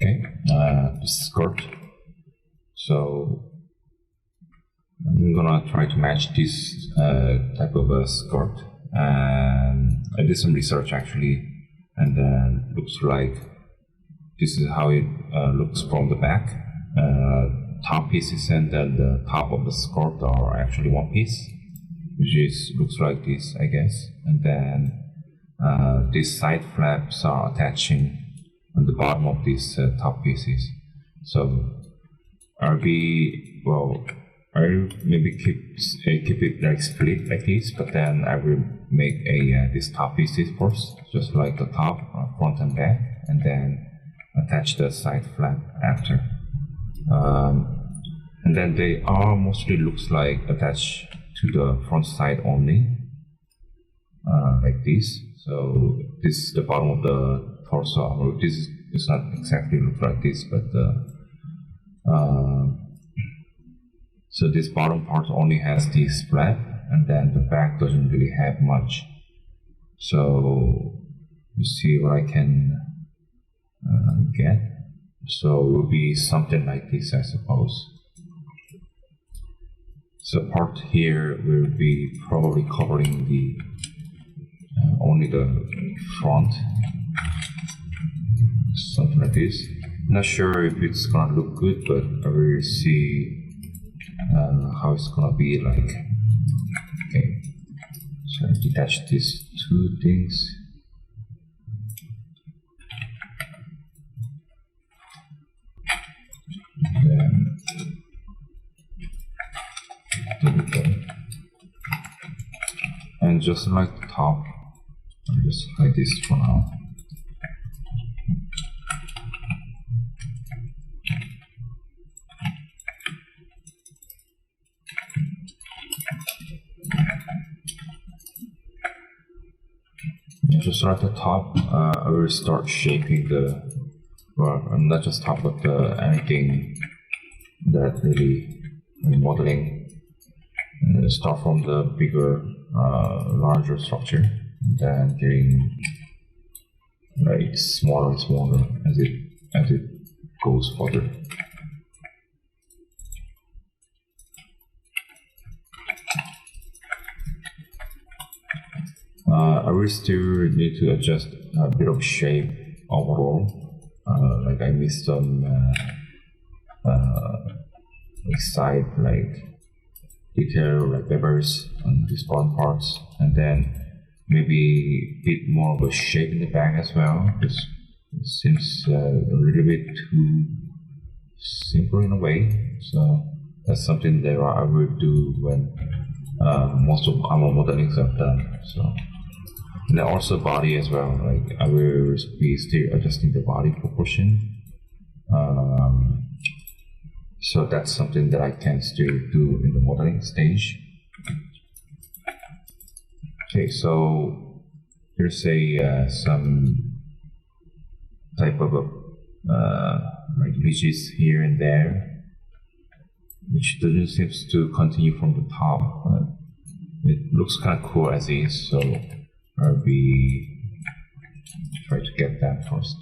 Okay, skirt. So I'm gonna try to match this type of a skirt, and I did some research actually, and then looks like this is how it looks from the back. Top pieces and then the top of the skirt are actually one piece, which is looks like this, I guess, and then these side flaps are attaching on the bottom of these top pieces. So I'll maybe keep it like split like this, but then I will make a this top pieces first, just like the top, front and back, and then attach the side flap after. And then they are mostly looks like attached to the front side only, like this. So this is the bottom of the torso. This is not exactly look like this, but so this bottom part only has this flap, and then the back doesn't really have much. So you see what I can get. So it will be something like this, I suppose. So part here will be probably covering the only the front, something like this. Not sure if it's gonna look good, but I will see how it's gonna be like. Okay, so I detach these two things. Then there we go. And just like the top, I'll just hide this for now. Just like the top, I will start shaping not just top, but anything that really modeling. Start from the bigger, larger structure, then getting like smaller and smaller as it goes further. I will still need to adjust a bit of shape overall. Like I missed some side detail like pebbles on these bottom parts, and then maybe a bit more of a shape in the back as well. It seems a little bit too simple in a way. So that's something that I will do when most of our modelings are done. So. And then also body as well, like I will be still adjusting the body proportion. So that's something that I can still do in the modeling stage. Okay, so here's some type of like ridges here and there, which doesn't seem to continue from the top. It looks kind of cool as is, so I'll be try to get that first.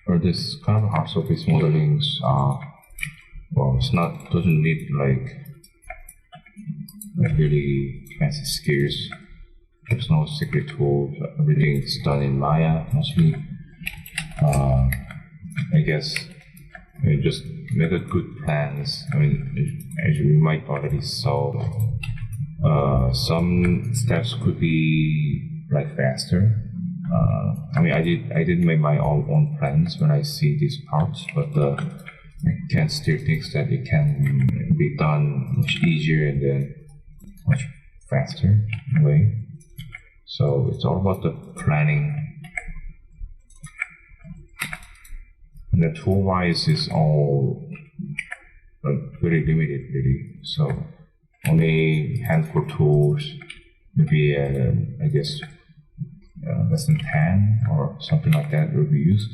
For this kind of hard surface modelings, well, it's not doesn't need like really fancy skills. There's no secret tools. Everything is done in Maya mostly. I guess you just make a good plans. I mean, as you might already saw, some steps could be like faster. I mean, I did make my own plans when I see these parts, but I can still think that it can be done much easier and then much faster in a way. So it's all about the planning. And the tool wise is all very limited really. So only handful tools, maybe I guess less than 10 or something like that will be used.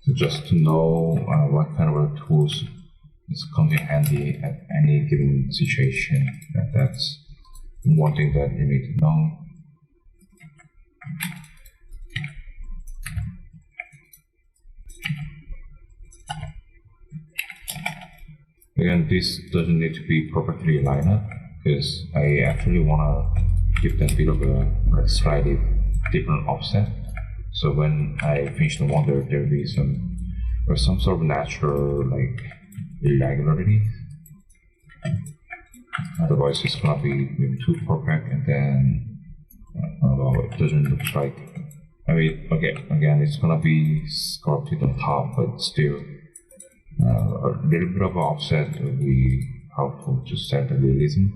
So just to know what kind of tools is coming in handy at any given situation, that's one thing that you need to know. Again, this doesn't need to be perfectly lined up because I actually want to give them a bit of a slightly different offset. So when I finish the model, there will be some sort of natural irregularity. Otherwise, it's gonna be maybe too perfect, and then well, it doesn't look like. I mean, okay, again, it's gonna be sculpted on top, but still a little bit of offset will be helpful to set the realism.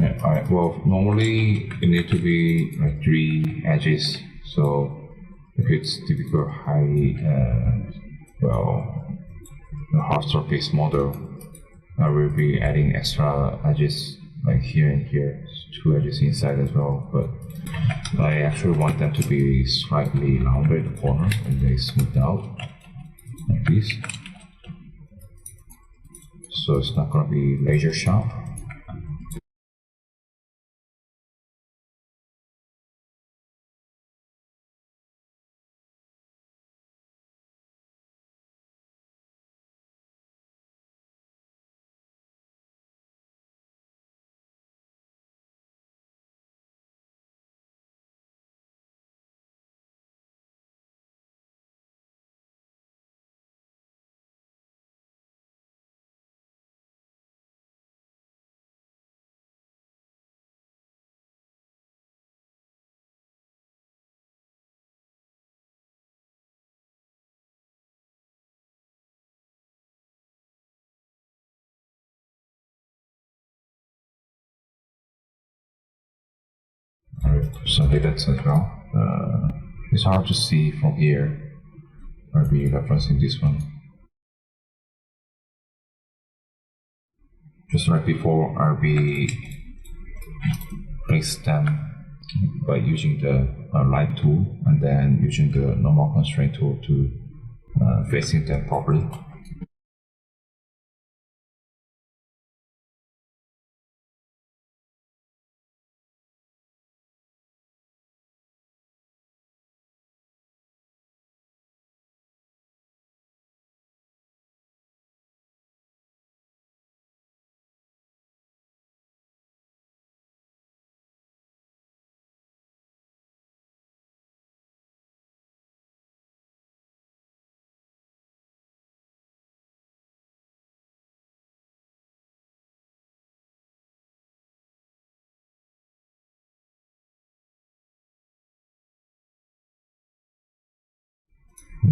Yeah, alright. Well, normally it need to be like 3 edges. So if it's typical high, the hard surface model, I will be adding extra edges like here and here, 2 edges inside as well. But I actually want them to be slightly rounded in the corner and they smooth out like this. So it's not gonna be laser sharp. some edits as well. It's hard to see from here. I'll be referencing this one. Just right before, I'll be place them by using the light tool and then using the normal constraint tool to facing them properly.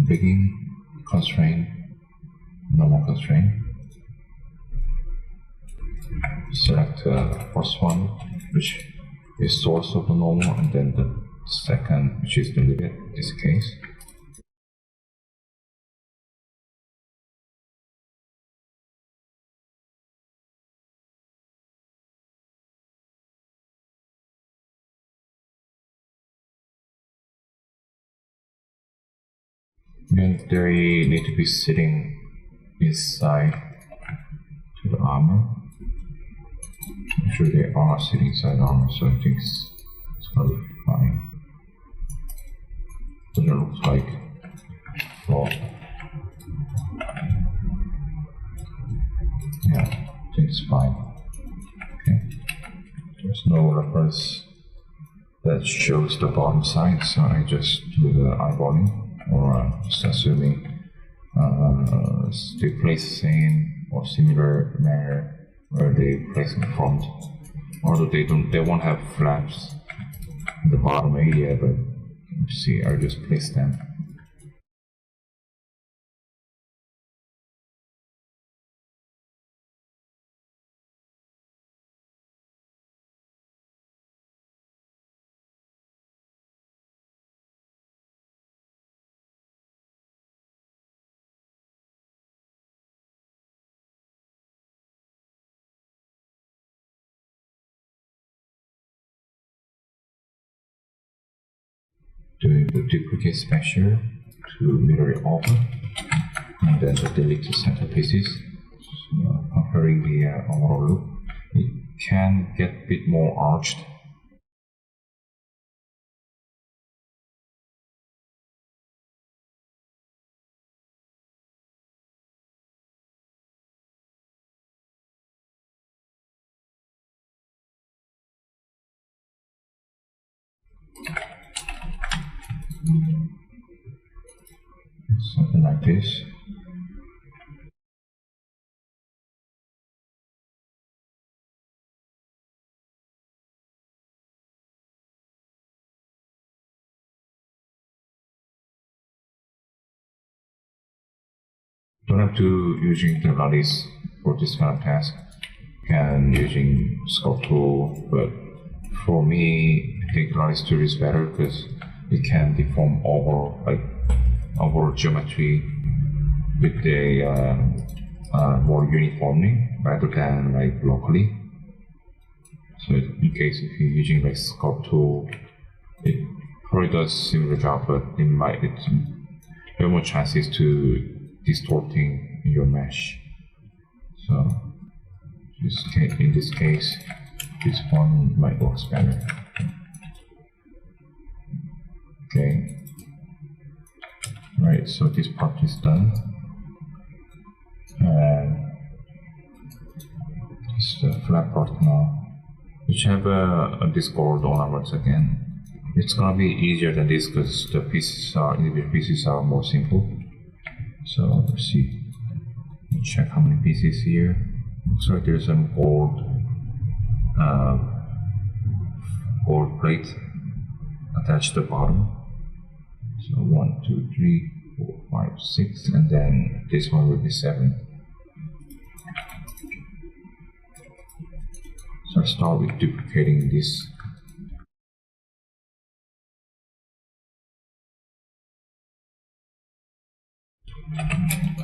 Begin constraint, normal constraint. Select the first one, which is source of the normal, and then the second, which is the limit in this case. And they need to be sitting inside to the armor. I'm sure they are sitting inside the armor, so I think it's gonna be fine. Doesn't look like flaw. Yeah, I think it's fine. Okay. There's no reference that shows the bottom side, so I just do the eyeballing. Or just assuming they place same or similar manner where they place in front, although they won't have flaps in the bottom area, but let's see, I'll just place them. Doing the duplicate special to mirror it over, and then the delete the center pieces. So, comparing the overall look, it can get a bit more arched. Something like this. Don't have to using the Lattice for this kind of task. Can using Sculpt tool, but for me, I think Lattice tool is better because it can deform over geometry with a more uniformly rather than like locally. So in case if you're using like Sculpt tool, it probably does similar job, but it's there are more chances to distorting your mesh. So in this case, this one might work better. Okay. Right, so this part is done. And it's the flat part now, which have a Discord on onwards again. It's gonna be easier than this because the individual pieces are more simple. So let's see. Check how many pieces here. Looks like there's some gold plate attached to the bottom. So 1, 2, 3, 4, 5, 6, and then this one will be 7. So I start with duplicating this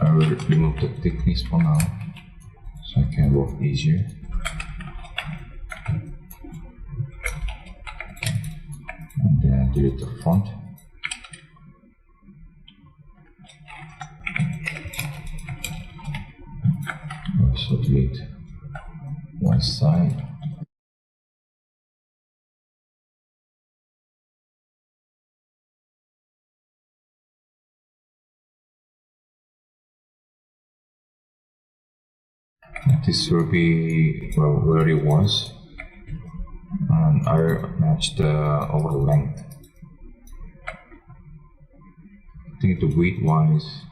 I will remove the thickness for now, so I can work easier. And then delete the font. Also delete one side. This will be well where it was, and I match the overall length. I think the width wise,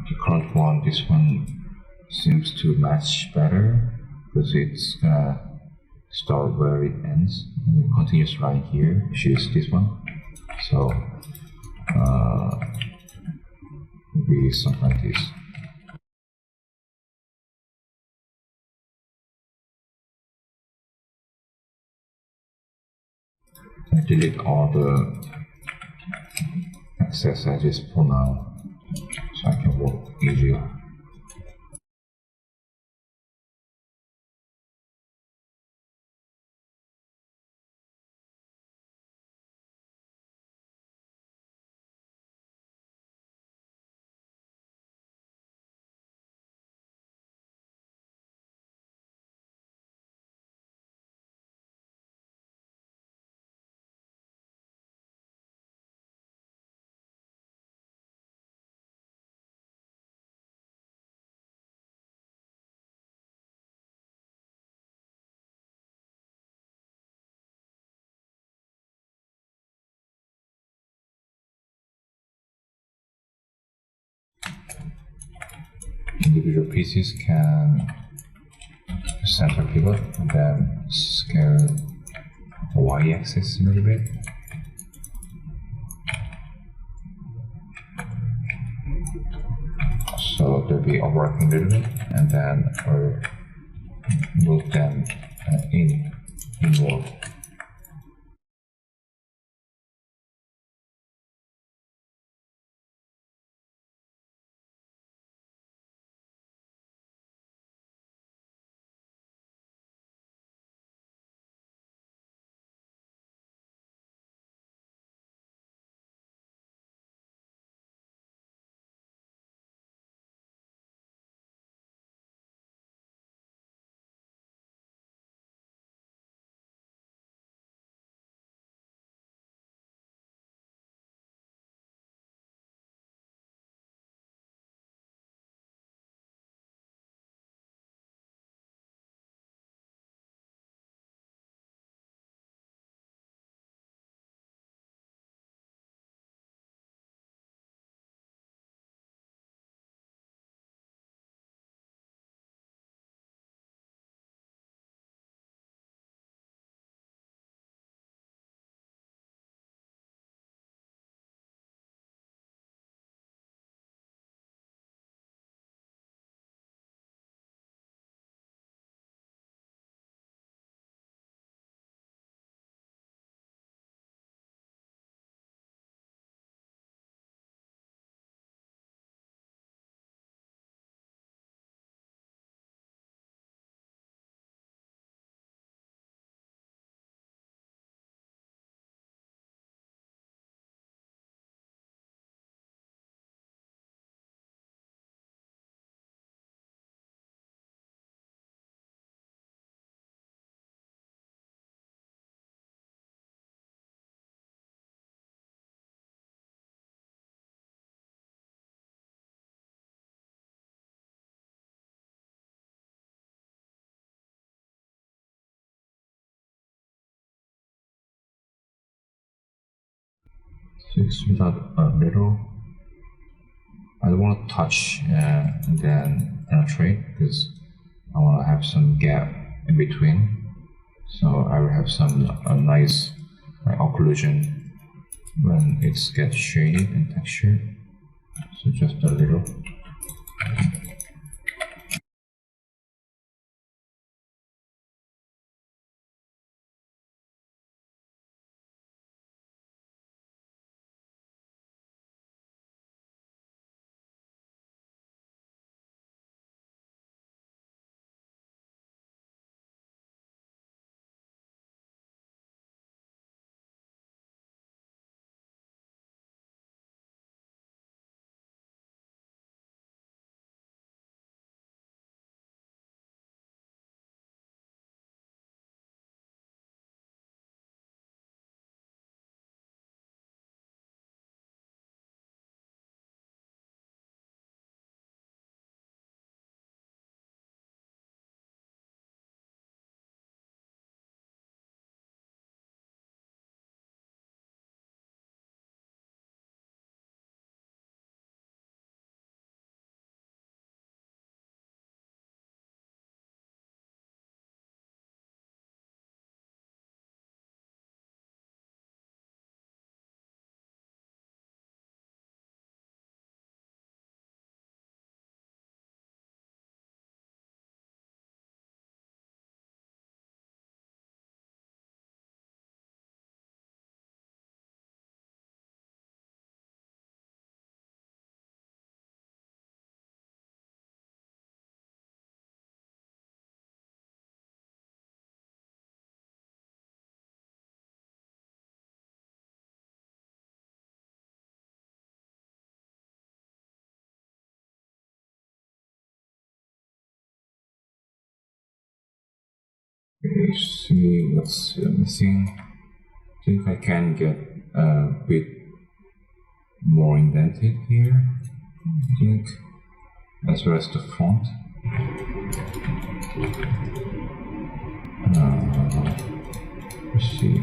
the current one, this one seems to match better because it's gonna start where it ends and it continues right here, which is this one. So maybe something like this. I delete all the excess edges for now, so I can work easier. Individual pieces can center pivot and then scale the y-axis a little bit. So they'll be overlapping a little bit, and then I'll move them inward. Fix without a little. I don't want to touch and then penetrate because I want to have some gap in between. So I will have some nice occlusion when it gets shaded and textured. So just a little. let's see what's missing. I think I can get a bit more indented here, I think, as well as the font. Let's see.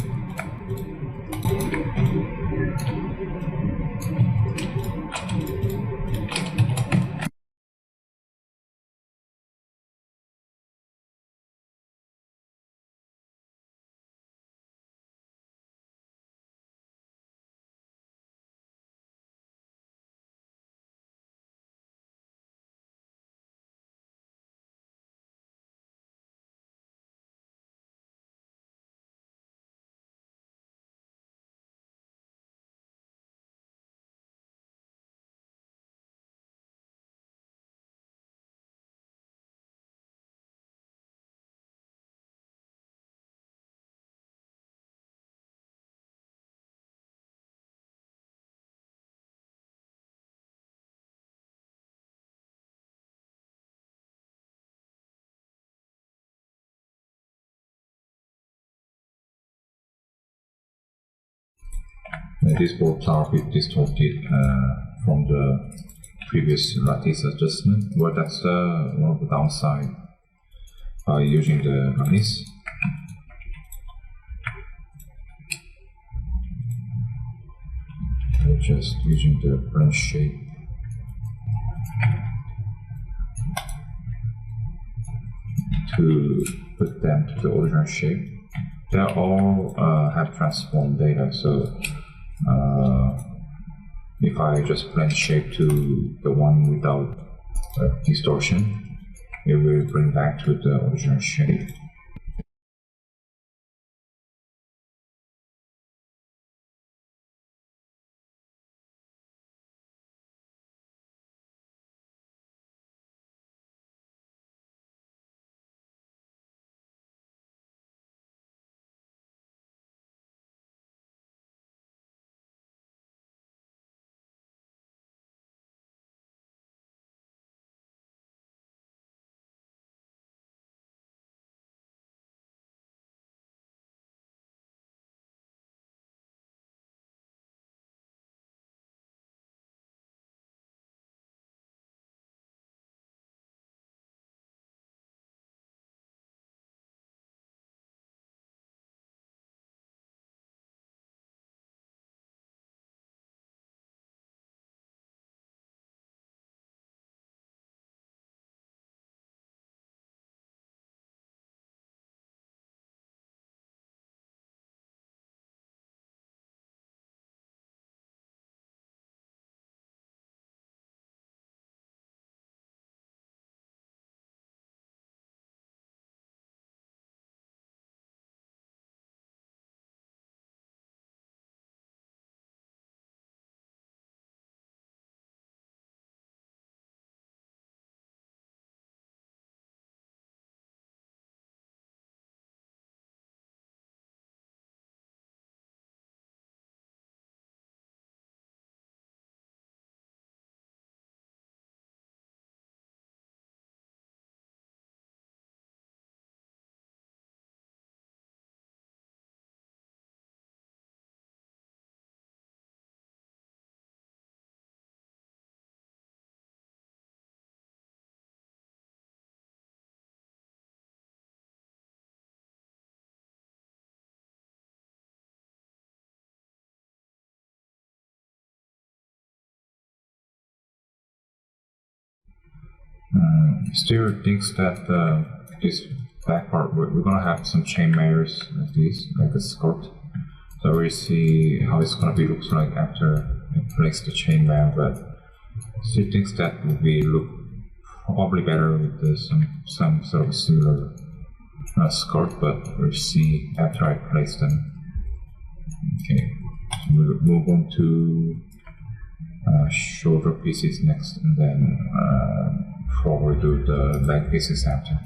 These bolts are a bit distorted from the previous lattice adjustment, but that's one of the downside by using the lattice. Just using the blend shape to put them to the original shape. They all have transform data, so if I just blend shape to the one without distortion, it will bring back to the original shape. Still thinks that this back part, we're gonna have some chain layers like this, like a skirt. So we'll see how it's gonna be looks like after I place the chain layer, but still thinks that will be look probably better with some sort of similar skirt, but we'll see after I place them. Okay, so we'll move on to shoulder pieces next, and then probably do the leg pieces after.